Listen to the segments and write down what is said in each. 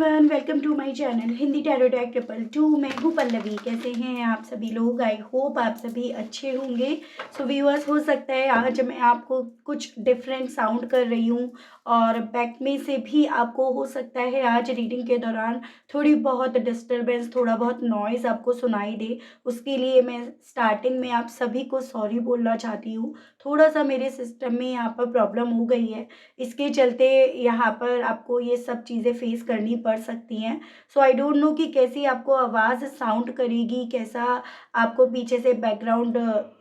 Everyone, welcome to my channel Hindi tarot deck 222। मैं हूँ पल्लवी। कैसे हैं आप सभी लोग? आई होप आप सभी अच्छे होंगे। सो व्यूअर्स, हो सकता है आज मैं आपको कुछ डिफरेंट साउंड कर रही हूँ और बैक में से भी आपको हो सकता है आज रीडिंग के दौरान थोड़ी बहुत डिस्टर्बेंस, थोड़ा बहुत नॉइज़ आपको सुनाई दे। उसके लिए मैं स्टार्टिंग में आप सभी को सॉरी बोलना चाहती हूँ। थोड़ा सा मेरे सिस्टम में यहाँ पर प्रॉब्लम हो गई है, इसके चलते यहाँ पर आपको ये सब चीज़ें फेस करनी पड़ सकती हैं। सो आई डोंट नो कि कैसी आपको आवाज़ साउंड करेगी, कैसा आपको पीछे से बैकग्राउंड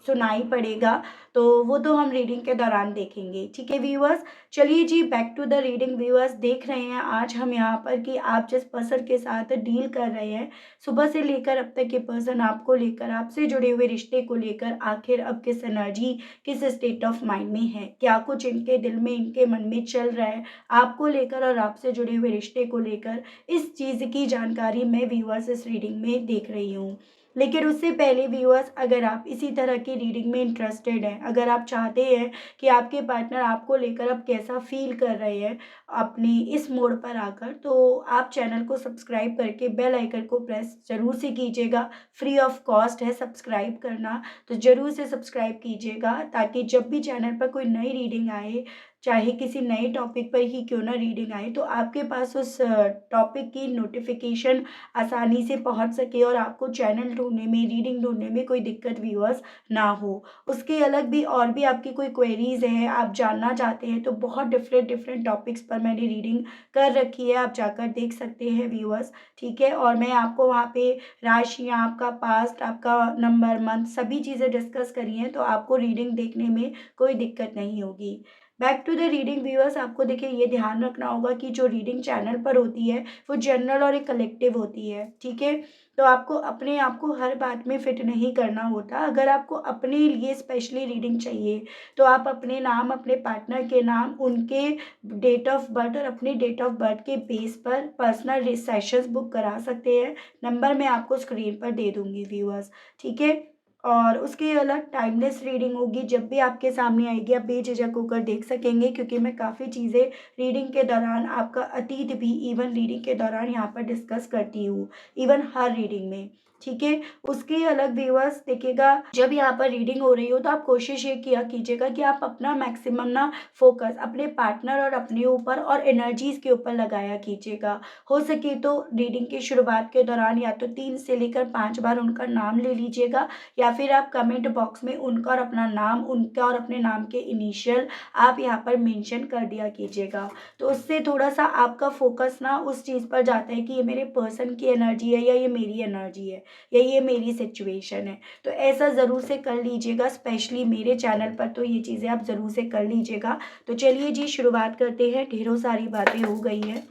सुनाई पड़ेगा, तो वो तो हम रीडिंग के दौरान देखेंगे। ठीक है व्यूअर्स, चलिए जी back to the reading. Viewers, देख रहे हैं आज हम यहाँ पर कि आप जिस पर्सन के साथ डील कर रहे हैं, सुबह से लेकर अब तक ये पर्सन आपको लेकर, आपसे जुड़े हुए रिश्ते को लेकर आखिर अब किस एनर्जी, किस स्टेट ऑफ माइंड में है, क्या कुछ इनके दिल में, इनके मन में चल रहा है आपको लेकर और आपसे जुड़े हुए रिश्ते को लेकर, इस चीज़ की जानकारी मैं व्यूअर्स इस रीडिंग में देख रही हूँ। लेकिन उससे पहले व्यूअर्स, अगर आप इसी तरह की रीडिंग में इंटरेस्टेड हैं, अगर आप चाहते हैं कि आपके पार्टनर आपको लेकर अब कैसा फील कर रहे हैं अपनी इस मोड़ पर आकर, तो आप चैनल को सब्सक्राइब करके बेल आइकन को प्रेस जरूर से कीजिएगा। फ्री ऑफ कॉस्ट है सब्सक्राइब करना, तो ज़रूर से सब्सक्राइब कीजिएगा ताकि जब भी चैनल पर कोई नई रीडिंग आए, चाहे किसी नए टॉपिक पर ही क्यों ना रीडिंग आए, तो आपके पास उस टॉपिक की नोटिफिकेशन आसानी से पहुंच सके और आपको चैनल ढूंढने में, रीडिंग ढूंढने में कोई दिक्कत व्यूअर्स ना हो। उसके अलग भी और भी आपकी कोई क्वेरीज है, आप जानना चाहते हैं, तो बहुत डिफरेंट डिफरेंट टॉपिक्स पर मैंने रीडिंग कर रखी है, आप जाकर देख सकते हैं व्यूअर्स। ठीक है, और मैं आपको वहाँ पे राशियाँ, आपका पास्ट, आपका नंबर, मंथ, सभी चीज़ें डिस्कस करी हैं, तो आपको रीडिंग देखने में कोई दिक्कत नहीं होगी। Back to the reading viewers, आपको देखिए ये ध्यान रखना होगा कि जो रीडिंग चैनल पर होती है वो जनरल और एक कलेक्टिव होती है। ठीक है, तो आपको अपने आप को हर बात में फिट नहीं करना होता। अगर आपको अपने लिए स्पेशली रीडिंग चाहिए तो आप अपने नाम, अपने पार्टनर के नाम, उनके डेट ऑफ बर्थ और अपने डेट ऑफ बर्थ के बेस पर पर्सनल सेशंस बुक करा सकते हैं। नंबर मैं आपको स्क्रीन पर दे दूंगी व्यूअर्स। ठीक है, और उसके अलग टाइमलेस रीडिंग होगी, जब भी आपके सामने आएगी आप बेझिझक होकर देख सकेंगे, क्योंकि मैं काफ़ी चीज़ें रीडिंग के दौरान, आपका अतीत भी इवन रीडिंग के दौरान यहाँ पर डिस्कस करती हूँ, इवन हर रीडिंग में। ठीक है, उसके अलग व्यूअर्स देखिएगा, जब यहाँ पर रीडिंग हो रही हो तो आप कोशिश ये किया कीजिएगा कि आप अपना मैक्सिमम ना फोकस अपने पार्टनर और अपने ऊपर और एनर्जीज के ऊपर लगाया कीजिएगा। हो सके तो रीडिंग की शुरुआत के दौरान या तो 3 से लेकर 5 बार उनका नाम ले लीजिएगा, या फिर आप कमेंट बॉक्स में उनका और अपना नाम, उनका और अपने नाम के इनिशियल आप यहाँ पर मेंशन कर दिया कीजिएगा। तो उससे थोड़ा सा आपका फोकस ना उस चीज़ पर जाता है कि ये मेरे पर्सन की एनर्जी है या ये मेरी एनर्जी है या ये मेरी सिचुएशन है। तो ऐसा ज़रूर से कर लीजिएगा, स्पेशली मेरे चैनल पर तो ये चीज़ें आप ज़रूर से कर लीजिएगा। तो चलिए जी शुरुआत करते हैं। ढेरों सारी बातें हो गई हैं।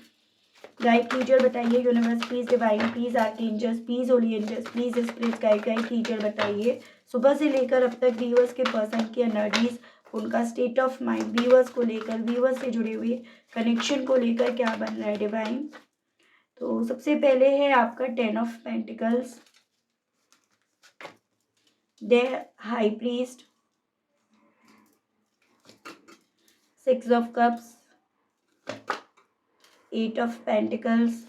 गाइड टीचर बताइए, universe please, divine please, archangels please, holy angels please, spirit guide teacher बताइए सुबह से लेकर अब तक व्यूअर्स के पर्सन की एनर्जीज, उनका स्टेट ऑफ माइंड, व्यूअर्स को लेकर, व्यूअर्स से जुड़े हुए कनेक्शन को लेकर क्या बन रहा है डिवाइन। तो सबसे पहले है आपका 10 of pentacles, the high priest, 6 of cups, 8 of pentacles.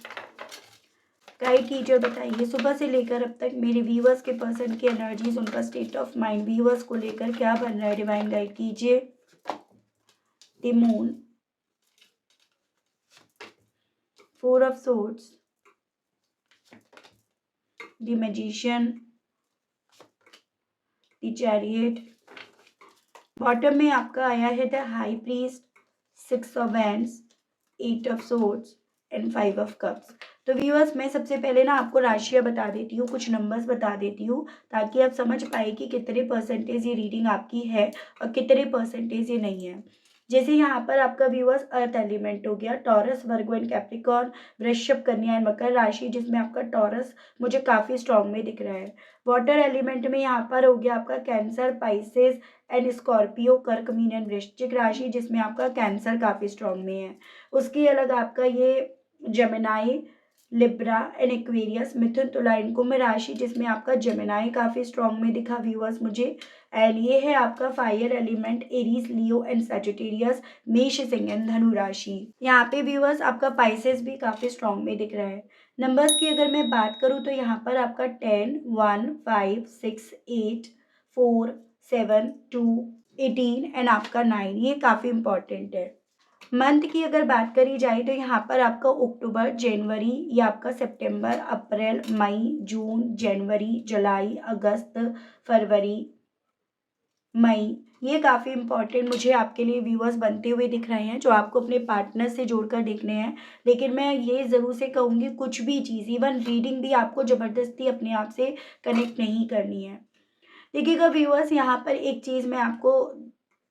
Guide teacher बताइए सुबह से लेकर अब तक मेरे व्यूअर्स के पर्सन की एनर्जीज, उनका स्टेट ऑफ माइंड, व्यूअर्स को लेकर क्या बन रहा है डिवाइन गाइड कीजिए। The moon, 4 of swords, the magician, the chariot. Bottom में आपका आया है the high priest, 6 of wands, 8 of swords and 5 of cups. तो व्यूअर्स, मैं सबसे पहले ना आपको राशियाँ बता देती हूँ, कुछ नंबर्स बता देती हूँ ताकि आप समझ पाए कि कितने परसेंटेज ये रीडिंग आपकी है और कितने परसेंटेज ये नहीं है। जैसे यहाँ पर आपका व्यूअर्स अर्थ एलिमेंट हो गया, टॉरस, वर्गो एंड कैप्रिकॉर्न, वृषभ, कन्या एंड मकर राशि, जिसमें आपका टॉरस मुझे काफ़ी स्ट्रॉन्ग में दिख रहा है। वाटर एलिमेंट में यहाँ पर हो गया आपका कैंसर, पाइसेस एंड स्कॉर्पियो, कर्क, मीन एंड वृश्चिक राशि, जिसमें आपका कैंसर काफ़ी स्ट्रॉन्ग में है। उसके अलग आपका ये जेमिनाई, लिब्रा एंड एक्वेरियस, मिथुन, तुला एंड कुंभ राशि, जिसमें आपका जेमिनाई काफ़ी स्ट्रॉन्ग में दिखा व्यूअर्स मुझे। एंड ये है आपका fire element Aries, Leo and Sagittarius, मेष, सिंह एंड धनु राशि। यहाँ पे व्यूअर्स आपका पाइसेस भी काफ़ी स्ट्रॉन्ग में दिख रहा है। नंबर्स की अगर मैं बात करूँ तो यहाँ पर आपका 10, 1, 5, 6, 8, 4, 7, 2, 18 एंड आपका 9, ये काफ़ी इंपॉर्टेंट है। मंथ की अगर बात करी जाए तो यहाँ पर आपका अक्टूबर, जनवरी, या आपका सितंबर, अप्रैल, मई, जून, जनवरी, जुलाई, अगस्त, फरवरी, मई, ये काफ़ी इंपॉर्टेंट मुझे आपके लिए व्यूअर्स बनते हुए दिख रहे हैं, जो आपको अपने पार्टनर से जोड़कर देखने हैं। लेकिन मैं ये ज़रूर से कहूँगी, कुछ भी चीज़, इवन रीडिंग भी आपको ज़बरदस्ती अपने आप से कनेक्ट नहीं करनी है। देखिएगा व्यूअर्स, यहाँ पर एक चीज़ मैं आपको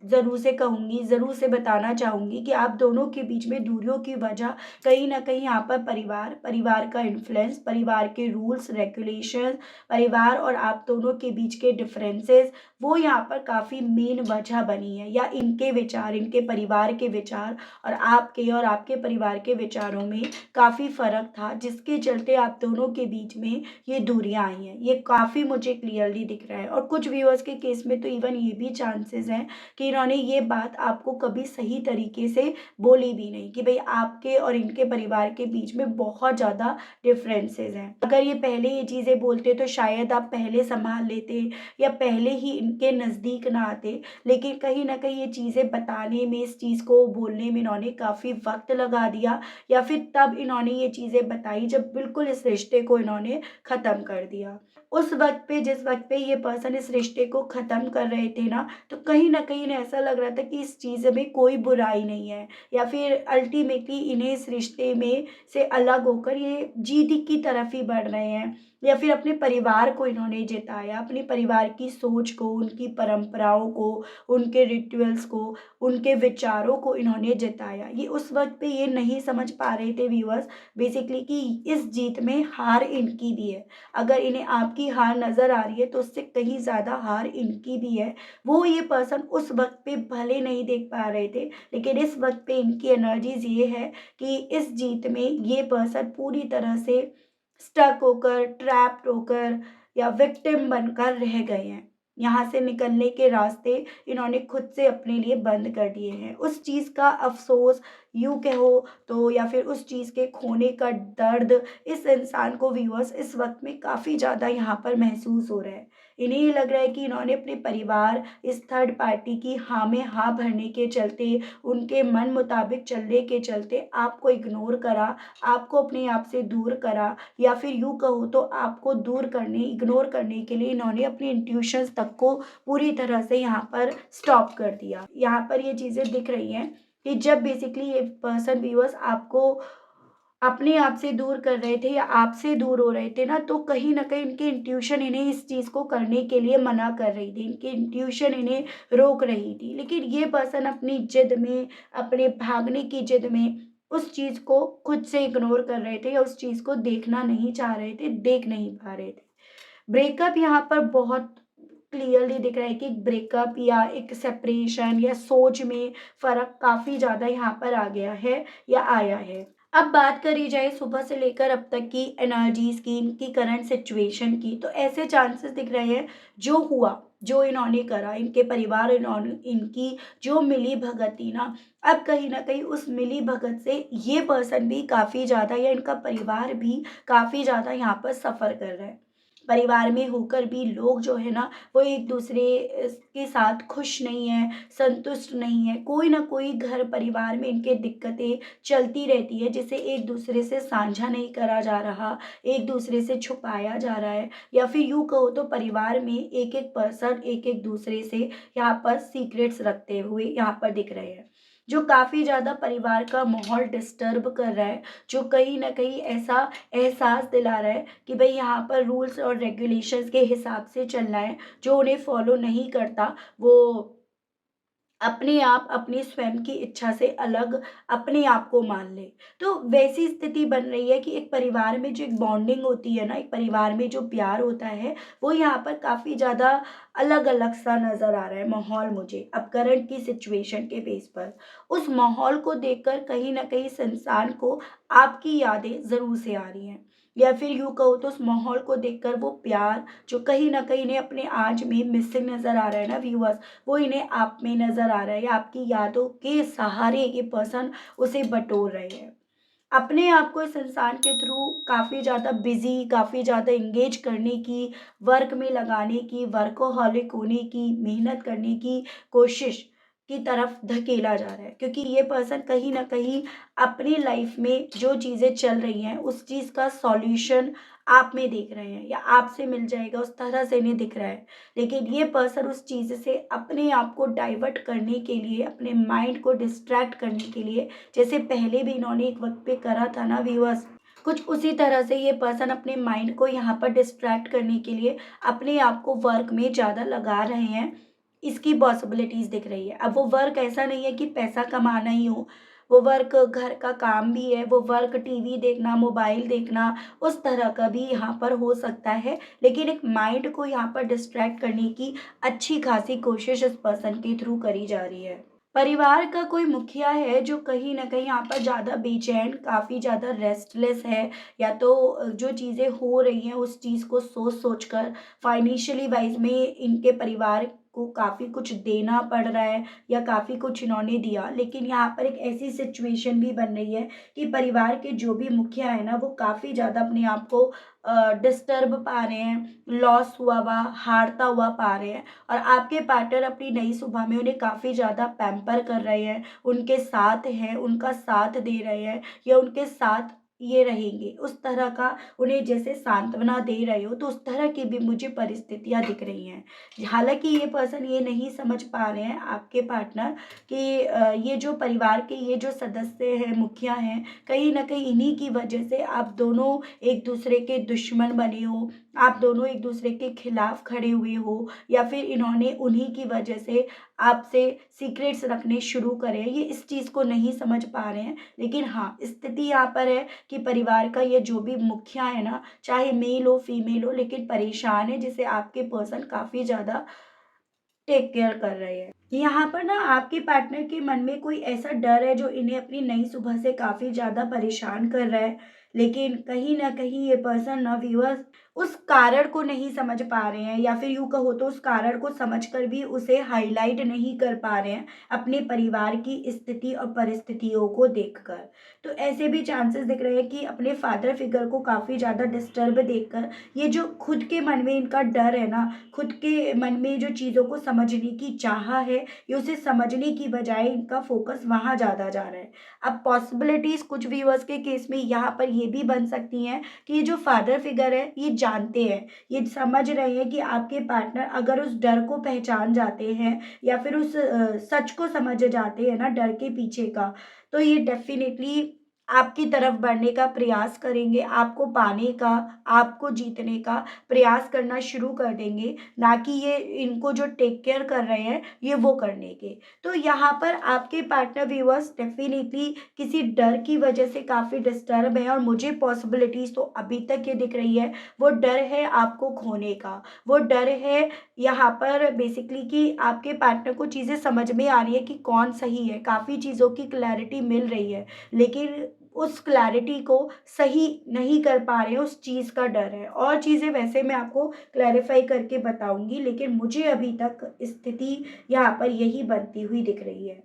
ज़रूर से कहूँगी, ज़रूर से बताना चाहूँगी कि आप दोनों के बीच में दूरियों की वजह कहीं न कहीं यहाँ पर परिवार का इन्फ्लुएंस, परिवार के रूल्स रेगुलेशंस, परिवार और आप दोनों के बीच के डिफरेंसेस, वो यहाँ पर काफ़ी मेन वजह बनी है। या इनके विचार, इनके परिवार के विचार और आपके परिवार के विचारों में काफ़ी फ़र्क था, जिसके चलते आप दोनों के बीच में ये दूरियां आई हैं। ये काफ़ी मुझे क्लियरली दिख रहा है। और कुछ व्यूअर्स के केस में तो इवन ये भी चांसेस हैं कि इन्होंने ये बात आपको कभी सही तरीके से बोली भी नहीं, कि भाई आपके और इनके परिवार के बीच में बहुत ज़्यादा डिफरेंसेस हैं। अगर ये पहले ये चीज़ें बोलते तो शायद आप पहले संभाल लेते, या पहले ही इनके नज़दीक ना आते। लेकिन कहीं ना कहीं ये चीज़ें बताने में, इस चीज़ को बोलने में इन्होंने काफ़ी वक्त लगा दिया, या फिर तब इन्होंने ये चीज़ें बताई जब बिल्कुल इस रिश्ते को इन्होंने ख़त्म कर दिया। उस वक्त पे, जिस वक्त पे ये पर्सन इस रिश्ते को ख़त्म कर रहे थे ना, तो कहीं न कहीं इन्हें ऐसा लग रहा था कि इस चीज़ में कोई बुराई नहीं है, या फिर अल्टीमेटली इन्हें इस रिश्ते में से अलग होकर ये जीत की तरफ ही बढ़ रहे हैं। या फिर अपने परिवार को इन्होंने जिताया, अपने परिवार की सोच को, उनकी परंपराओं को, उनके रिचुअल्स को, उनके विचारों को इन्होंने जिताया। ये उस वक्त पे ये नहीं समझ पा रहे थे व्यूअर्स, बेसिकली, कि इस जीत में हार इनकी भी है। अगर इन्हें आपकी हार नज़र आ रही है तो उससे कहीं ज़्यादा हार इनकी भी है। वो ये पर्सन उस वक्त पे भले नहीं देख पा रहे थे, लेकिन इस वक्त पे इनकी एनर्जीज ये है कि इस जीत में ये पर्सन पूरी तरह से स्टक होकर, ट्रैप्ड होकर, या विक्टिम बनकर रह गए हैं। यहाँ से निकलने के रास्ते इन्होंने खुद से अपने लिए बंद कर दिए हैं। उस चीज़ का अफ़सोस यूँ कहो तो, या फिर उस चीज़ के खोने का दर्द इस इंसान को व्यूअर्स इस वक़्त में काफ़ी ज़्यादा यहाँ पर महसूस हो रहा है। इन्हें ये लग रहा है कि इन्होंने अपने परिवार, इस थर्ड पार्टी की हाँ में हाँ भरने के चलते, उनके मन मुताबिक चलने के चलते आपको इग्नोर करा, आपको अपने आप से दूर करा, या फिर यूँ कहूँ तो आपको इग्नोर करने के लिए इन्होंने अपनी इंट्यूशंस तक को पूरी तरह से यहाँ पर स्टॉप कर दिया। यहाँ पर ये चीज़ें दिख रही हैं कि जब बेसिकली ये पर्सन व्यूअर्स आपको अपने आप से दूर कर रहे थे, या आपसे दूर हो रहे थे ना, तो कहीं न कहीं इनकी इंट्यूशन इन्हें इस चीज़ को करने के लिए मना कर रही थी। इनकी इंट्यूशन इन्हें रोक रही थी। लेकिन ये पर्सन अपनी ज़िद में, अपने भागने की ज़िद में उस चीज़ को खुद से इग्नोर कर रहे थे, या उस चीज़ को देखना नहीं चाह रहे थे, देख नहीं पा रहे थे। ब्रेकअप यहाँ पर बहुत क्लियरली दिख रहा है कि ब्रेकअप या एक सेपरेशन या सोच में फ़र्क काफ़ी ज़्यादा यहाँ पर आ गया है, या आया है। अब बात करी जाए सुबह से लेकर अब तक की एनर्जीज़ की, इनकी करंट सिचुएशन की, तो ऐसे चांसेस दिख रहे हैं, जो हुआ, जो इन्होंने करा, इनके परिवार, इन्होंने इनकी जो मिली-भगत थी ना, अब कहीं न कहीं उस मिली-भगत से ये पर्सन भी काफ़ी ज़्यादा, या इनका परिवार भी काफ़ी ज़्यादा यहाँ पर सफ़र कर रहा है। परिवार में होकर भी लोग जो है ना, वो एक-दूसरे के साथ खुश नहीं हैं, संतुष्ट नहीं हैं। कोई ना कोई घर परिवार में इनके दिक्कतें चलती रहती है, जिसे एक-दूसरे से साझा नहीं करा जा रहा, एक-दूसरे से छुपाया जा रहा है, या फिर यूँ कहो तो परिवार में एक-एक पर्सन एक-एक दूसरे से यहाँ पर सीक्रेट्स रखते हुए यहाँ पर दिख रहे हैं। जो काफ़ी ज़्यादा परिवार का माहौल डिस्टर्ब कर रहा है, जो कहीं न कहीं ऐसा एहसास दिला रहा है कि भई यहाँ पर रूल्स और रेगुलेशंस के हिसाब से चलना है, जो उन्हें फॉलो नहीं करता, वो अपने आप अपनी स्वयं की इच्छा से अलग अपने आप को मान ले। तो वैसी स्थिति बन रही है कि एक परिवार में जो एक बॉन्डिंग होती है ना, एक परिवार में जो प्यार होता है, वो यहाँ पर काफ़ी ज़्यादा अलग अलग सा नज़र आ रहा है माहौल मुझे अब करंट की सिचुएशन के बेस पर। उस माहौल को देखकर कहीं न कहीं इस इंसान को आपकी यादें ज़रूर से आ रही हैं, या फिर यूँ कहो तो उस माहौल को देखकर वो प्यार जो कहीं न कहीं इन्हें अपने आज में मिसिंग नज़र आ रहा है ना व्यूअर्स, वो इन्हें आप में नज़र आ रहा है, या आपकी यादों के सहारे ये पर्सन उसे बटोर रहे हैं। अपने आप को इस इंसान के थ्रू काफ़ी ज़्यादा बिज़ी, काफ़ी ज़्यादा एंगेज करने की, वर्क में लगाने की, वर्कोहॉलिक होने की, मेहनत करने की कोशिश की तरफ धकेला जा रहा है। क्योंकि ये पर्सन कहीं न कहीं अपनी लाइफ़ में जो चीज़ें चल रही हैं, उस चीज़ का सॉल्यूशन आप में देख रहे हैं, या आपसे मिल जाएगा उस तरह से इन्हें दिख रहा है। लेकिन ये पर्सन उस चीज़ से अपने आप को डाइवर्ट करने के लिए, अपने माइंड को डिस्ट्रैक्ट करने के लिए, जैसे पहले भी इन्होंने एक वक़्त पे करा था ना व्यूअर्स, कुछ उसी तरह से ये पर्सन अपने माइंड को यहाँ पर डिस्ट्रैक्ट करने के लिए अपने आप को वर्क में ज़्यादा लगा रहे हैं, इसकी पॉसिबिलिटीज़ दिख रही है। अब वो वर्क ऐसा नहीं है कि पैसा कमाना ही हो, वो वर्क घर का काम भी है, वो वर्क टीवी देखना, मोबाइल देखना, उस तरह का भी यहाँ पर हो सकता है। लेकिन एक माइंड को यहाँ पर डिस्ट्रैक्ट करने की अच्छी खासी कोशिश इस पर्सन के थ्रू करी जा रही है। परिवार का कोई मुखिया है जो कहीं न कहीं यहाँ पर ज़्यादा बेचैन, काफ़ी ज़्यादा रेस्टलेस है, या तो जो चीज़ें हो रही हैं उस चीज़ को सोच-सोच कर फाइनेंशियली वाइज़ में इनके परिवार को काफ़ी कुछ देना पड़ रहा है, या काफ़ी कुछ इन्होंने दिया। लेकिन यहाँ पर एक ऐसी सिचुएशन भी बन रही है कि परिवार के जो भी मुखिया है ना, वो काफ़ी ज़्यादा अपने आप को डिस्टर्ब पा रहे हैं, लॉस हुआ हुआ, हारता हुआ पा रहे हैं। और आपके पार्टनर अपनी नई सुबह में उन्हें काफ़ी ज़्यादा पैम्पर कर रहे हैं, उनके साथ हैं, उनका साथ दे रहे हैं, या उनके साथ ये रहेंगे। उस तरह का उन्हें जैसे सांत्वना दे रहे हो, तो उस तरह की भी मुझे परिस्थितियाँ दिख रही हैं। हालाँकि ये पर्सन ये नहीं समझ पा रहे हैं आपके पार्टनर कि ये जो परिवार के ये जो सदस्य हैं, मुखिया हैं, कहीं न कहीं इन्हीं की वजह से आप दोनों एक-दूसरे के दुश्मन बने हो, आप दोनों एक-दूसरे के खिलाफ खड़े हुए हो, या फिर इन्होंने उन्हीं की वजह से आपसे सीक्रेट्स रखने शुरू करे। ये इस चीज़ को नहीं समझ पा रहे हैं। लेकिन हाँ, स्थिति यहाँ पर है कि परिवार का ये जो भी मुखिया है ना, चाहे मेल हो, फीमेल हो, लेकिन परेशान है, जिसे आपके पर्सन काफ़ी ज़्यादा टेक केयर कर रहे हैं। यहाँ पर ना आपके पार्टनर के मन में कोई ऐसा डर है जो इन्हें अपनी नई सुबह से काफ़ी ज़्यादा परेशान कर रहा है। लेकिन कहीं न कहीं ये पर्सन ना व्यूअर्स उस कारण को नहीं समझ पा रहे हैं, या फिर यूँ कहो तो उस कारण को समझकर भी उसे हाइलाइट नहीं कर पा रहे हैं अपने परिवार की स्थिति और परिस्थितियों को देखकर। तो ऐसे भी चांसेस दिख रहे हैं कि अपने फादर फिगर को काफ़ी ज़्यादा डिस्टर्ब देखकर ये जो खुद के मन में इनका डर है ना, खुद के मन में जो चीज़ों को समझने की चाह है, ये उसे समझने की बजाय इनका फ़ोकस वहाँ ज़्यादा जा रहा है। अब पॉसिबिलिटीज़ कुछ व्यूअर्स के केस में यहाँ पर ये भी बन सकती हैं कि ये जो फादर फिगर है, ये जानते हैं, ये समझ रहे हैं कि आपके पार्टनर अगर उस डर को पहचान जाते हैं, या फिर उस सच को समझ जाते हैं ना डर के पीछे का, तो ये डेफ़िनिटली आपकी तरफ बढ़ने का प्रयास करेंगे, आपको पाने का, आपको जीतने का प्रयास करना शुरू कर देंगे, ना कि ये इनको जो टेक केयर कर रहे हैं, ये वो करने के। तो यहाँ पर आपके पार्टनर व्यूअर्स डेफ़िनिटली किसी डर की वजह से काफ़ी डिस्टर्ब हैं, और मुझे पॉसिबिलिटीज़ तो अभी तक ये दिख रही है, वो डर है आपको खोने का, वो डर है यहाँ पर बेसिकली कि आपके पार्टनर को चीज़ें समझ में आ रही है कि कौन सही है, काफ़ी चीज़ों की क्लैरिटी मिल रही है, लेकिन उस क्लैरिटी को सही नहीं कर पा रहे हैं, उस चीज़ का डर है। और चीज़ें वैसे मैं आपको क्लैरिफ़ाई करके बताऊँगी, लेकिन मुझे अभी तक स्थिति यहाँ पर यही बनती हुई दिख रही है।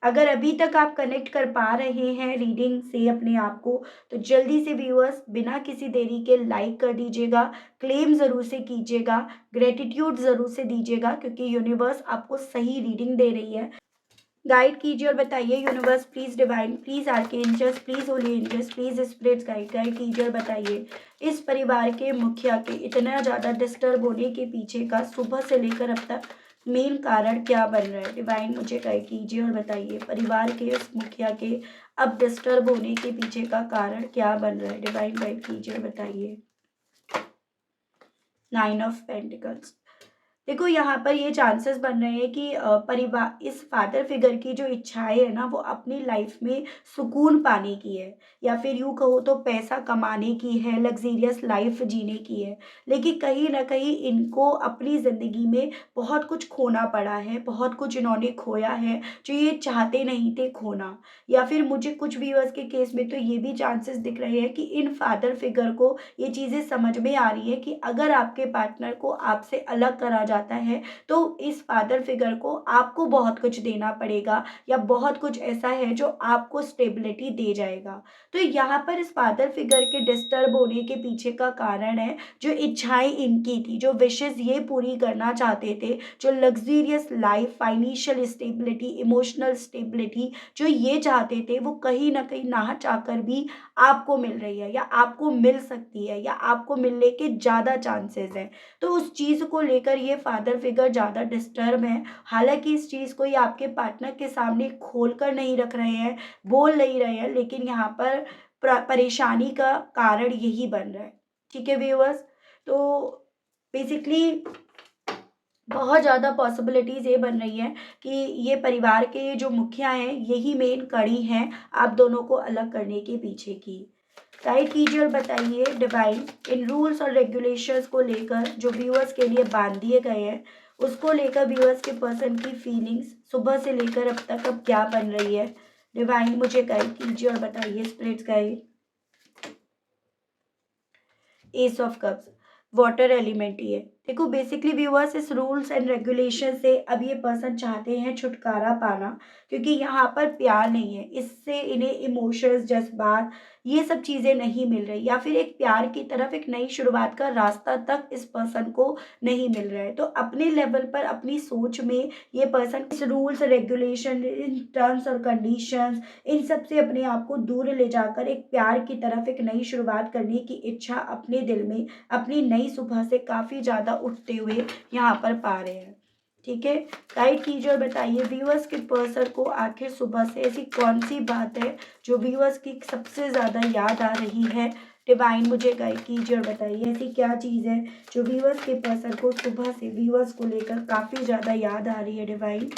अगर अभी तक आप कनेक्ट कर पा रहे हैं रीडिंग से अपने आप को, तो जल्दी से व्यूअर्स बिना किसी देरी के लाइक कर दीजिएगा, क्लेम ज़रूर से कीजिएगा, ग्रैटिट्यूड ज़रूर से दीजिएगा, क्योंकि यूनिवर्स आपको सही रीडिंग दे रही है। गाइड कीजिए और बताइए universe please divine please archangels please holy angels please spirits guide guide कीजिए और बताइए इस परिवार के मुखिया के इतना ज़्यादा डिस्टर्ब होने के पीछे का सुबह से लेकर अब तक मेन कारण क्या बन रहा है। डिवाइन मुझे गाइड कीजिए और बताइए परिवार के इस मुखिया के अब डिस्टर्ब होने के पीछे का कारण क्या बन रहा है। डिवाइन गाइड कीजिए और बताइए। 9 ऑफ पेंटिकल्स, देखो यहाँ पर ये चांसेस बन रहे हैं कि परिवार इस फादर फिगर की जो इच्छाएं है ना वो अपनी लाइफ में सुकून पाने की है, या फिर यूँ कहो तो पैसा कमाने की है, लग्जीरियस लाइफ जीने की है। लेकिन कहीं ना कहीं इनको अपनी ज़िंदगी में बहुत कुछ खोना पड़ा है, बहुत कुछ इन्होंने खोया है जो ये चाहते नहीं थे खोना। या फिर मुझे कुछ व्यूअर्स के केस में तो ये भी चांसेस दिख रहे हैं कि इन फादर फिगर को ये चीज़ें समझ में आ रही है कि अगर आपके पार्टनर को आपसे अलग करा जाता है तो इस फादर फिगर को आपको बहुत कुछ देना पड़ेगा, या बहुत कुछ ऐसा है जो आपको स्टेबिलिटी दे जाएगा। तो यहाँ पर इस फादर फिगर के डिस्टर्ब होने के पीछे का कारण है जो इच्छाएं इनकी थी, जो विशेष ये पूरी करना चाहते थे, जो luxurious life, financial stability, emotional stability जो ये चाहते थे, वो कहीं ना कहीं ना चाहकर भी आपको मिल रही है, या आपको मिल सकती है, या आपको मिलने के ज़्यादा चांसेस हैं। तो उस चीज़ को लेकर ये फादर फिगर ज़्यादा डिस्टर्ब हैं। हालाँकि इस चीज़ को ये आपके पार्टनर के सामने खोल कर नहीं रख रहे हैं, बोल नहीं रहे हैं, लेकिन यहाँ पर परेशानी का कारण यही बन रहा है। ठीक है व्यूअर्स? तो बेसिकली बहुत ज़्यादा पॉसिबिलिटीज़ ये बन रही हैं कि ये परिवार के जो मुखिया हैं, यही मेन कड़ी हैं आप दोनों को अलग करने के पीछे की। गाइड कीजिए और बताइए डिवाइन, इन रूल्स और रेगुलेशंस को लेकर जो व्यूअर्स के लिए बांध दिए गए हैं, उसको लेकर व्यूअर्स के पर्सन की फीलिंग्स सुबह से लेकर अब तक अब क्या बन रही है। डिवाइन मुझे गाइड कीजिए और बताइए spirits guide. Ace of cups, water element ही है। देखो बेसिकली व्यूअर्स, इस रूल्स एंड रेगुलेशन से अब ये पर्सन चाहते हैं छुटकारा पाना, क्योंकि यहाँ पर प्यार नहीं है, इससे इन्हें इमोशंस, जज्बात, ये सब चीज़ें नहीं मिल रही, या फिर एक प्यार की तरफ एक नई शुरुआत का रास्ता तक इस पर्सन को नहीं मिल रहा है। तो अपने लेवल पर, अपनी सोच में ये पर्सन इस रूल्स रेगुलेशन, इन टर्म्स और कंडीशंस, इन सब से अपने आप को दूर ले जाकर एक प्यार की तरफ एक नई शुरुआत करने की इच्छा अपने दिल में अपनी नई सुबह से काफ़ी ज़्यादा उठते हुए यहाँ पर पा रहे हैं। ठीक है, गाइड कीजिए और बताइए व्यूअर्स के पर्सन को आखिर सुबह से ऐसी कौन सी बात है जो व्यूअर्स की सबसे ज़्यादा याद आ रही है। डिवाइन मुझे गाइड कीजिए और बताइए ऐसी क्या चीज़ है जो व्यूअर्स के पर्सन को सुबह से व्यूअर्स को लेकर काफ़ी ज़्यादा याद आ रही है। डिवाइन,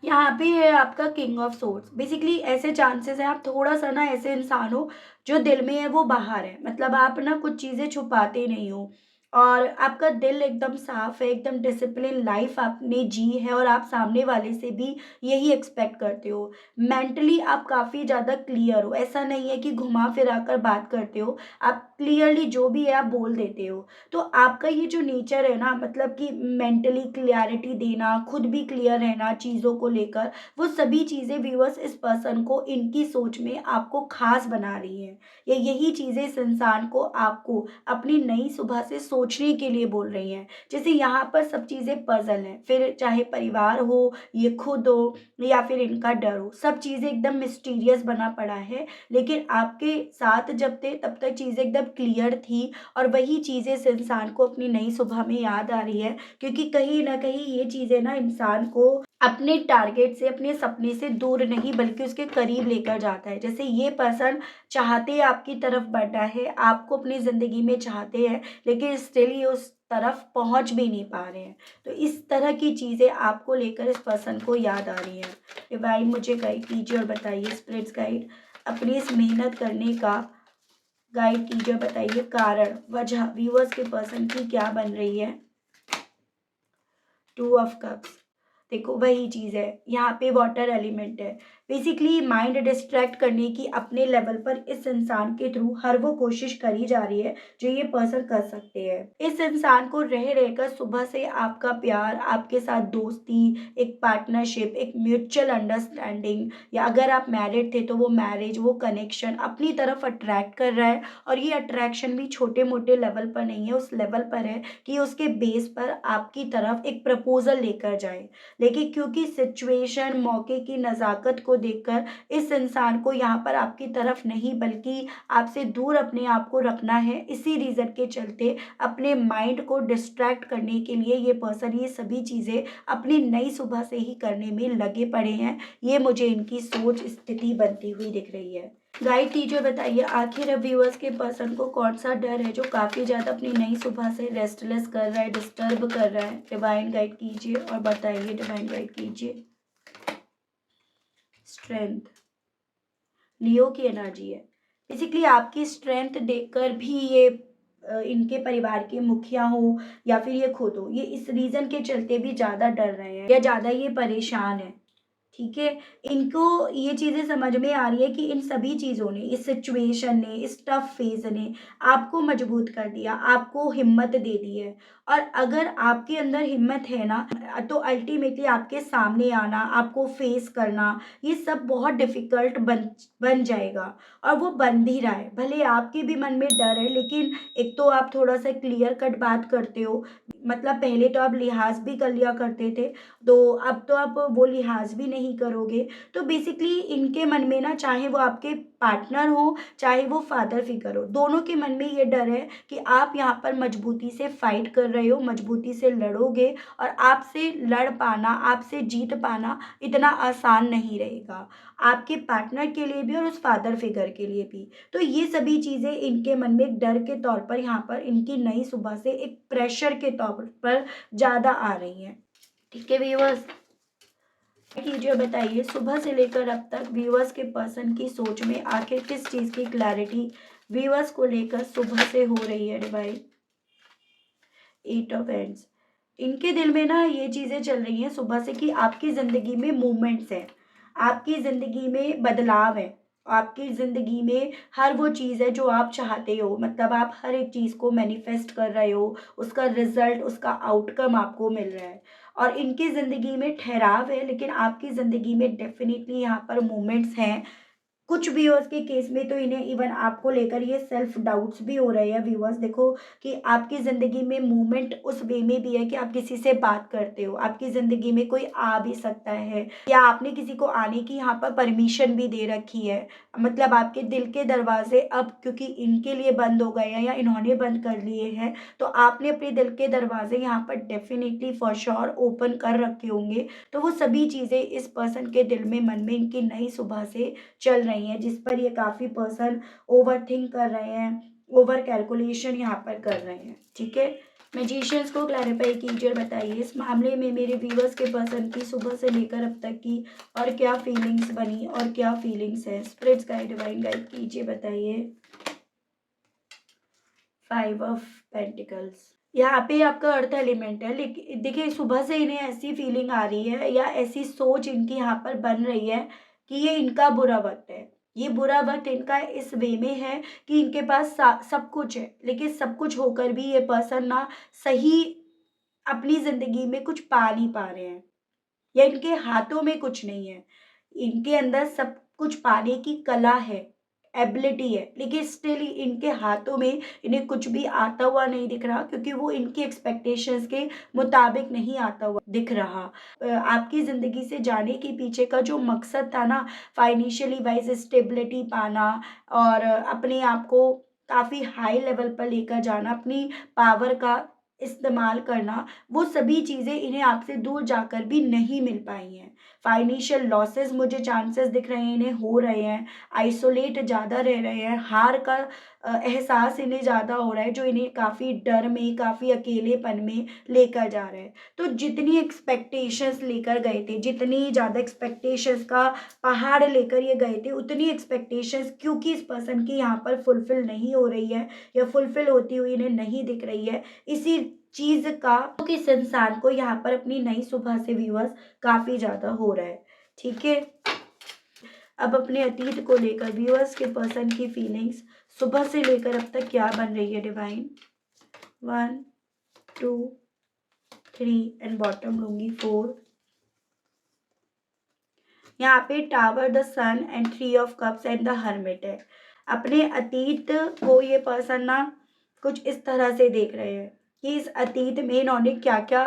यहाँ पे है आपका किंग ऑफ सोर्स। बेसिकली ऐसे चांसेस हैं आप थोड़ा सा ना ऐसे इंसान हो जो दिल में है वो बाहर है, मतलब आप ना कुछ चीज़ें छुपाते नहीं हो, और आपका दिल एकदम साफ है, एकदम डिसिप्लिन लाइफ आपने जी है, और आप सामने वाले से भी यही एक्सपेक्ट करते हो। मेंटली आप काफ़ी ज़्यादा क्लियर हो, ऐसा नहीं है कि घुमा फिरा कर बात करते हो, आप क्लियरली जो भी है आप बोल देते हो। तो आपका ये जो नेचर है ना, मतलब कि मेंटली क्लियरिटी देना, खुद भी क्लियर रहना चीज़ों को लेकर, वो सभी चीज़ें व्यूअर्स इस पर्सन को इनकी सोच में आपको खास बना रही हैं। ये यही चीज़ें इस इंसान को आपको अपनी नई सुबह से सोचने के लिए बोल रही हैं। जैसे यहाँ पर सब चीज़ें पज़ल हैं, फिर चाहे परिवार हो, ये खुद हो, या फिर इनका डर हो, सब चीज़ें एकदम मिस्टीरियस बना पड़ा है। लेकिन आपके साथ जब थे तब तक चीज़ें एकदम क्लियर थी, और वही चीज़ें इस इंसान को अपनी नई सुबह में याद आ रही है, क्योंकि कहीं न कहीं ये चीज़ें ना इंसान को अपने टारगेट से, अपने सपने से दूर नहीं बल्कि उसके करीब लेकर जाता है। जैसे ये पर्सन चाहते आपकी तरफ बढ़ना है, आपको अपनी ज़िंदगी में चाहते हैं, लेकिन स्टिल ये उस तरफ पहुँच भी नहीं पा रहे हैं। तो इस तरह की चीज़ें आपको लेकर इस पर्सन को याद आ रही हैं। डिवाइन मुझे गाइड कीजिए और बताइए स्पिरिट्स गाइड, अपनी इस मेहनत करने का गाइड कीजिए और बताइए कारण, वजह व्यूअर्स के पर्सन की क्या बन रही है। टू ऑफ कप्स, देखो वही चीज़ है, यहाँ पे वाटर एलिमेंट है। बेसिकली माइंड डिस्ट्रैक्ट करने की अपने लेवल पर इस इंसान के थ्रू हर वो कोशिश करी जा रही है जो ये पर्सन कर सकते हैं। इस इंसान को रह रहकर सुबह से आपका प्यार, आपके साथ दोस्ती, एक पार्टनरशिप, एक म्यूचुअल अंडरस्टैंडिंग, या अगर आप मैरिड थे तो वो मैरिज, वो कनेक्शन अपनी तरफ अट्रैक्ट कर रहा है। और ये अट्रैक्शन भी छोटे मोटे लेवल पर नहीं है, उस लेवल पर है कि उसके बेस पर आपकी तरफ एक प्रपोजल लेकर जाए। लेकिन क्योंकि सिचुएशन, मौके की नज़ाकत को देखकर इस इंसान को यहाँ पर आपकी तरफ नहीं बल्कि आपसे दूर अपने आप को रखना है, इसी रीज़न के चलते अपने माइंड को डिस्ट्रैक्ट करने के लिए ये पर्सन ये सभी चीज़ें अपनी नई सुबह से ही करने में लगे पड़े हैं। ये मुझे इनकी सोच, स्थिति बनती हुई दिख रही है। गाइड कीजिए, बताइए आखिर अब व्यूअर्स के पर्सन को कौन सा डर है जो काफ़ी ज़्यादा अपनी नई सुबह से रेस्टलेस कर रहा है, डिस्टर्ब कर रहा है। डिवाइन गाइड कीजिए और बताइए, डिवाइन गाइड कीजिए। स्ट्रेंथ, लियो की एनर्जी है। बेसिकली आपकी स्ट्रेंथ देखकर भी ये इनके परिवार के मुखिया हो या फिर ये खुद हो, ये इस रीज़न के चलते भी ज़्यादा डर रहे हैं या ज़्यादा ये परेशान है। ठीक है, इनको ये चीज़ें समझ में आ रही है कि इन सभी चीज़ों ने, इस सिचुएशन ने, इस टफ फेज़ ने आपको मजबूत कर दिया, आपको हिम्मत दे दी है। और अगर आपके अंदर हिम्मत है ना, तो अल्टीमेटली आपके सामने आना, आपको फेस करना, ये सब बहुत डिफ़िकल्ट बन बन जाएगा और वो बन भी रहा है। भले आपके भी मन में डर है, लेकिन एक तो आप थोड़ा-सा क्लियर कट बात करते हो, मतलब पहले तो आप लिहाज़ भी कर लिया करते थे, तो अब तो आप वो लिहाज़ भी नहीं करोगे। तो बेसिकली इनके मन में ना, चाहे वो आपके पार्टनर हो, चाहे वो फादर फिगर हो, दोनों के मन में ये डर है कि आप यहाँ पर मजबूती से फाइट कर रहे हो, मजबूती से लड़ोगे और आपसे लड़ पाना, आपसे जीत पाना इतना आसान नहीं रहेगा। आपके पार्टनर के लिए भी और उस फादर फिगर के लिए भी। तो ये सभी चीज़ें इनके मन में एक डर के तौर पर यहाँ पर इनकी नई सुबह से एक प्रेशर के तौर पर ज़्यादा आ रही हैं। ठीक है व्यूअर्स, कीजिए, बताइए सुबह से लेकर अब तक व्यूअर्स के पर्सन की सोच में आखिर किस चीज़ की क्लैरिटी व्यूअर्स को लेकर सुबह से हो रही है। डिवाइन, 8 ऑफ हैंड्स, इनके दिल में ना ये चीज़ें चल रही हैं सुबह से कि आपकी ज़िंदगी में मूवमेंट्स हैं, आपकी ज़िंदगी में बदलाव है, आपकी ज़िंदगी में हर वो चीज़ है जो आप चाहते हो, मतलब आप हर एक चीज़ को मैनिफेस्ट कर रहे हो, उसका रिजल्ट, उसका आउटकम आपको मिल रहा है। और इनकी ज़िंदगी में ठहराव है, लेकिन आपकी ज़िंदगी में डेफिनेटली यहाँ पर मूवमेंट्स हैं। कुछ व्यूअर्स के केस में तो इन्हें इवन आपको लेकर ये सेल्फ डाउट्स भी हो रहे हैं। व्यूअर्स देखो कि आपकी ज़िंदगी में मूवमेंट उस वे में भी है कि आप किसी से बात करते हो, आपकी ज़िंदगी में कोई आ भी सकता है या आपने किसी को आने की यहाँ पर परमिशन भी दे रखी है। मतलब आपके दिल के दरवाजे अब क्योंकि इनके लिए बंद हो गए हैं या इन्होंने बंद कर लिए हैं, तो आपने अपने दिल के दरवाजे यहाँ पर डेफिनेटली फॉर श्योर ओपन कर रखे होंगे। तो वो सभी चीज़ें इस पर्सन के दिल में, मन में इनकी नई सुबह से चल रही हैं, जिस पर ये काफ़ी पर्सन ओवरथिंक कर रहे हैं, ओवर कैलकुलेशन यहाँ पर कर रहे हैं। ठीक है, मैजिशियंस को क्लैरिफाई कीजिए और बताइए इस मामले में मेरे व्यूअर्स के पर्सन की सुबह से लेकर अब तक की और क्या फीलिंग्स बनी और क्या फीलिंग्स है। स्पिरिट्स गाइड, डिवाइन गाइड कीजिए, बताइए। 5 ऑफ पेंटिकल्स, यहाँ पे आपका अर्थ एलिमेंट है, लेकिन देखिए सुबह से इन्हें ऐसी फीलिंग आ रही है या ऐसी सोच इनकी यहाँ पर बन रही है कि ये इनका बुरा वक्त है। ये बुरा वक्त इनका इस वे में है कि इनके पास सब कुछ है, लेकिन सब कुछ होकर भी ये पर्सन ना सही अपनी जिंदगी में कुछ पा नहीं पा रहे हैं या इनके हाथों में कुछ नहीं है। इनके अंदर सब कुछ पाने की कला है, एबिलिटी है, लेकिन स्टिल इनके हाथों में इन्हें कुछ भी आता हुआ नहीं दिख रहा, क्योंकि वो इनकी एक्सपेक्टेशंस के मुताबिक नहीं आता हुआ दिख रहा। आपकी ज़िंदगी से जाने के पीछे का जो मकसद था ना, फाइनेंशियली वाइज स्टेबिलिटी पाना और अपने आप को काफ़ी हाई लेवल पर लेकर जाना, अपनी पावर का इस्तेमाल करना, वो सभी चीज़ें इन्हें आपसे दूर जाकर भी नहीं मिल पाई हैं। फाइनेंशियल लॉसेस मुझे चांसेस दिख रहे हैं इन्हें हो रहे हैं, आइसोलेट ज़्यादा रह रहे हैं, हार का एहसास इन्हें ज़्यादा हो रहा है, जो इन्हें काफ़ी डर में, काफ़ी अकेलेपन में लेकर जा रहा है। तो जितनी एक्सपेक्टेशंस लेकर गए थे, जितनी ज़्यादा एक्सपेक्टेशंस का पहाड़ लेकर ये गए थे, उतनी एक्सपेक्टेशंस क्योंकि इस पर्सन की यहाँ पर फुलफिल नहीं हो रही है या फुलफिल होती हुई इन्हें नहीं दिख रही है, इसी चीज़ का किस इंसान को यहाँ पर अपनी नई सुबह से व्यूअर्स काफ़ी ज़्यादा हो रहा है। ठीक है, अब अपने अतीत को लेकर व्यूअर्स के पर्सन की फीलिंग्स सुबह से लेकर अब तक क्या बन रही है। डिवाइन, 1 2 3 एंड बॉटम लूंगी 4। यहाँ पे tower, the sun and 3 of cups and the hermit है। अपने अतीत को ये पर्सन ना कुछ इस तरह से देख रहे हैं कि इस अतीत में इन्होंने क्या क्या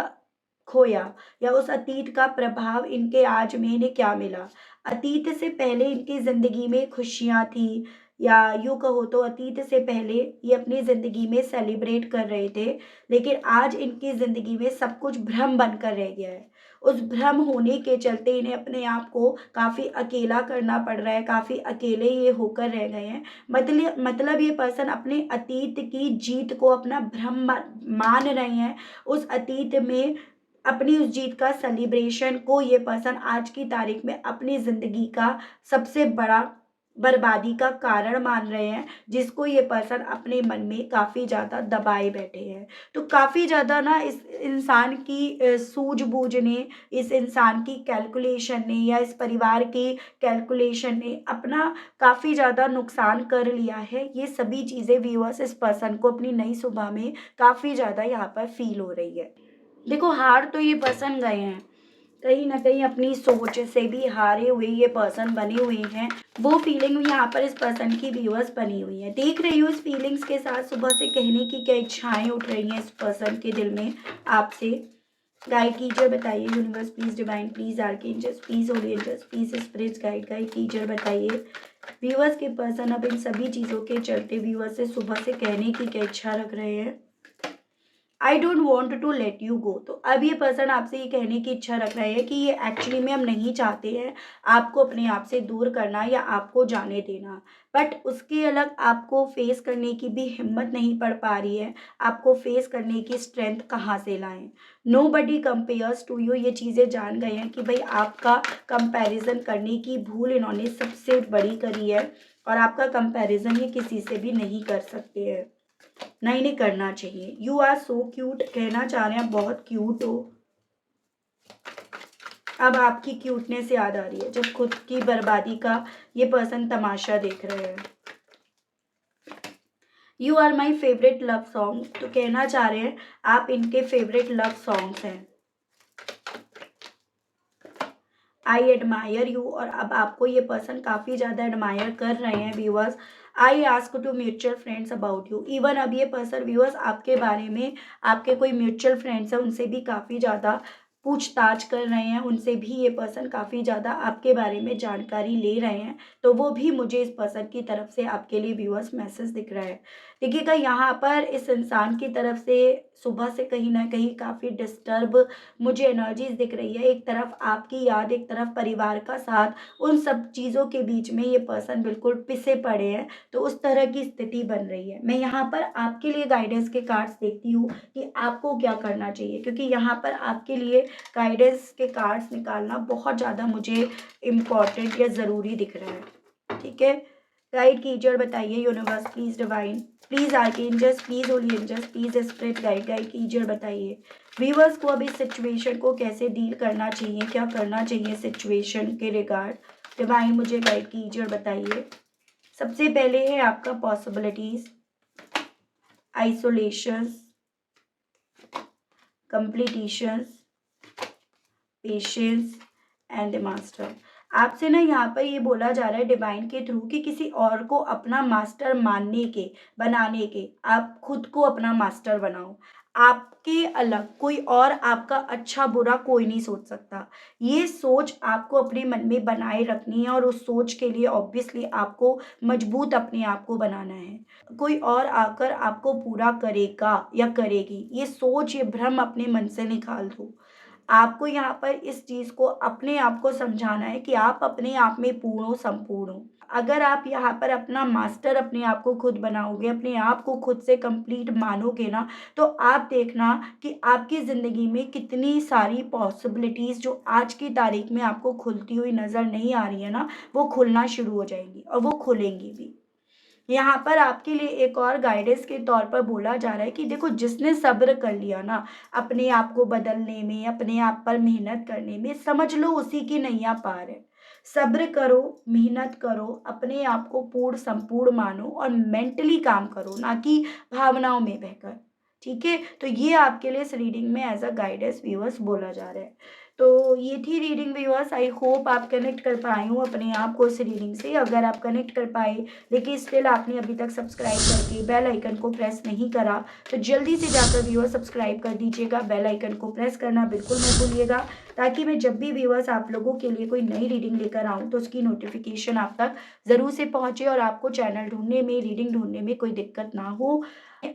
खोया या उस अतीत का प्रभाव इनके आज में इन्हें क्या मिला। अतीत से पहले इनकी ज़िंदगी में खुशियाँ थी या यूँ कहो तो अतीत से पहले ये अपनी ज़िंदगी में सेलिब्रेट कर रहे थे, लेकिन आज इनकी ज़िंदगी में सब कुछ भ्रम बनकर रह गया है। उस भ्रम होने के चलते इन्हें अपने आप को काफ़ी अकेला करना पड़ रहा है, काफ़ी अकेले ये होकर रह गए हैं। मतलब ये पर्सन अपने अतीत की जीत को अपना भ्रम मान रहे हैं। उस अतीत में अपनी उस जीत का सेलिब्रेशन को ये पर्सन आज की तारीख में अपनी ज़िंदगी का सबसे बड़ा बर्बादी का कारण मान रहे हैं, जिसको ये पर्सन अपने मन में काफ़ी ज़्यादा दबाए बैठे हैं। तो काफ़ी ज़्यादा ना इस इंसान की सूझबूझ ने, इस इंसान की कैलकुलेशन ने या इस परिवार की कैलकुलेशन ने अपना काफ़ी ज़्यादा नुकसान कर लिया है। ये सभी चीज़ें व्यूअर्स इस पर्सन को अपनी नई सुबह में काफ़ी ज़्यादा यहाँ पर फ़ील हो रही है। देखो, हार तो ये पर्सन गए हैं, कहीं न कहीं अपनी सोच से भी हारे हुए ये पर्सन बने हुए हैं। वो फीलिंग यहाँ पर इस पर्सन की व्यूअर्स बनी हुई है। देख रही हूँ इस फीलिंग्स के साथ सुबह से कहने की क्या इच्छाएँ उठ रही हैं इस पर्सन के दिल में आपसे। गाइड कीजिए, बताइए universe please, divine please, archangels please, holy angels please, spirits guide कीजिए, बताइए व्यूअर्स के पर्सन अब इन सभी चीज़ों के चलते व्यूअर्स से सुबह से कहने की क्या इच्छा रख रहे हैं। I don't want to let you go. तो अब ये पर्सन आपसे ये कहने की इच्छा रख रहे हैं कि ये एक्चुअली में हम नहीं चाहते हैं आपको अपने आप से दूर करना या आपको जाने देना, बट उसके अलग आपको फेस करने की भी हिम्मत नहीं पड़ पा रही है। आपको फेस करने की स्ट्रेंथ कहाँ से लाएं। Nobody compares to you, ये चीज़ें जान गए हैं कि भाई आपका कंपैरिजन करने की भूल इन्होंने सबसे बड़ी करी है, और आपका कंपैरिजन ये किसी से भी नहीं कर सकते हैं, नहीं नहीं करना चाहिए। यू आर सो क्यूट, कहना चाह रहे हैं बहुत क्यूट हो। अब आपकी क्यूटनेस याद आ रही है जब खुद की बर्बादी का ये पर्सन तमाशा देख रहे हैं। You are my favourite love song, तो कहना चाह रहे हैं आप इनके फेवरेट लव सॉन्ग्स हैं। आई एडमायर यू, और अब आपको ये पर्सन काफ़ी ज़्यादा एडमायर कर रहे हैं viewers. I ask to mutual friends about you, even अब ये पर्सन व्यूअर्स आपके बारे में, आपके कोई म्यूचुअल फ्रेंड्स हैं उनसे भी काफ़ी ज़्यादा पूछताछ कर रहे हैं, उनसे भी ये पर्सन काफ़ी ज़्यादा आपके बारे में जानकारी ले रहे हैं। तो वो भी मुझे इस पर्सन की तरफ से आपके लिए व्यूअर्स मैसेज दिख रहा है। देखिएगा यहाँ पर इस इंसान की तरफ से सुबह से कहीं ना कहीं काफ़ी डिस्टर्ब मुझे एनर्जीज दिख रही है। एक तरफ आपकी याद, एक तरफ परिवार का साथ, उन सब चीज़ों के बीच में ये पर्सन बिल्कुल पिसे पड़े हैं। तो उस तरह की स्थिति बन रही है। मैं यहाँ पर आपके लिए गाइडेंस के कार्ड्स देखती हूँ कि आपको क्या करना चाहिए, क्योंकि यहाँ पर आपके लिए गाइडेंस के कार्ड्स निकालना बहुत ज़्यादा मुझे इम्पॉर्टेंट या ज़रूरी दिख रहा है। ठीक है, गाइड कीजिए और बताइए universe please, divine please, archangels please, holy angels please, spirit guide कीजिए और बताइए व्यूअर्स को अब इस सिचुएशन को कैसे डील करना चाहिए, क्या करना चाहिए सिचुएशन के रिगार्ड। डिवाइन मुझे गाइड कीजिए और बताइए। सबसे पहले है आपका possibilities, isolations, completions, patience and the master. आपसे ना यहाँ पर ये बोला जा रहा है डिवाइन के थ्रू कि किसी और को अपना मास्टर मानने के, बनाने के, आप खुद को अपना मास्टर बनाओ। आपके अलग कोई और आपका अच्छा बुरा कोई नहीं सोच सकता। ये सोच आपको अपने मन में बनाए रखनी है, और उस सोच के लिए ऑब्वियसली आपको मजबूत अपने आप को बनाना है। कोई और आकर आपको पूरा करेगा या करेगी, ये सोच, ये भ्रम अपने मन से निकाल दो। आपको यहाँ पर इस चीज़ को अपने आप को समझाना है कि आप अपने आप में पूर्ण हो, संपूर्ण हो। अगर आप यहाँ पर अपना मास्टर अपने आप को खुद बनाओगे, अपने आप को खुद से कंप्लीट मानोगे ना, तो आप देखना कि आपकी ज़िंदगी में कितनी सारी पॉसिबिलिटीज़ जो आज की तारीख में आपको खुलती हुई नज़र नहीं आ रही है ना, वो खुलना शुरू हो जाएंगी, और वो खुलेंगी भी। यहाँ पर आपके लिए एक और गाइडेंस के तौर पर बोला जा रहा है कि देखो, जिसने सब्र कर लिया ना अपने आप को बदलने में, अपने आप पर मेहनत करने में, समझ लो उसी की नैया पार है। सब्र करो, मेहनत करो, अपने आप को पूर्ण संपूर्ण मानो और मेंटली काम करो, ना कि भावनाओं में बहकर। ठीक है, तो ये आपके लिए इस रीडिंग में एज अ गाइडेंस व्यूअर्स बोला जा रहा है। तो ये थी रीडिंग व्यूअर्स। आई होप आप कनेक्ट कर पाए हो अपने आप को इस रीडिंग से। अगर आप कनेक्ट कर पाए लेकिन स्टिल आपने अभी तक सब्सक्राइब करके बेल आइकन को प्रेस नहीं करा, तो जल्दी से जाकर व्यूअर सब्सक्राइब कर दीजिएगा। बेल आइकन को प्रेस करना बिल्कुल मत भूलिएगा, ताकि मैं जब भी व्यूअर्स आप लोगों के लिए कोई नई रीडिंग लेकर आऊँ तो उसकी नोटिफिकेशन आप तक ज़रूर से पहुँचे और आपको चैनल ढूँढने में, रीडिंग ढूँढने में कोई दिक्कत ना हो।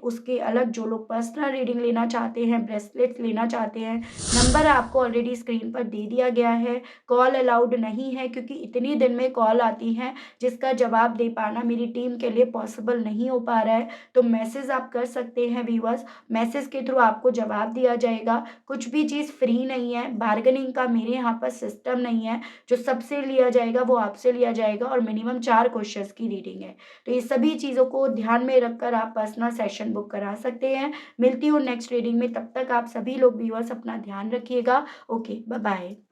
उसके अलग जो लोग पर्सनल रीडिंग लेना चाहते हैं, ब्रेसलेट्स लेना चाहते हैं, नंबर आपको ऑलरेडी स्क्रीन पर दे दिया गया है। कॉल अलाउड नहीं है क्योंकि इतनी दिन में कॉल आती हैं जिसका जवाब दे पाना मेरी टीम के लिए पॉसिबल नहीं हो पा रहा है। तो मैसेज आप कर सकते हैं व्यूअर्स, मैसेज के थ्रू आपको जवाब दिया जाएगा। कुछ भी चीज़ फ्री नहीं है, बार्गेनिंग का मेरे यहाँ पर सिस्टम नहीं है। जो सबसे लिया जाएगा वो आपसे लिया जाएगा और मिनिमम 4 क्वेश्चंस की रीडिंग है। तो ये सभी चीज़ों को ध्यान में रखकर आप पर्सनल सेशन बुक करा सकते हैं। मिलती हूँ नेक्स्ट रीडिंग में, तब तक आप सभी लोग व्यूअर्स अपना ध्यान रखिएगा। Okay, bye bye.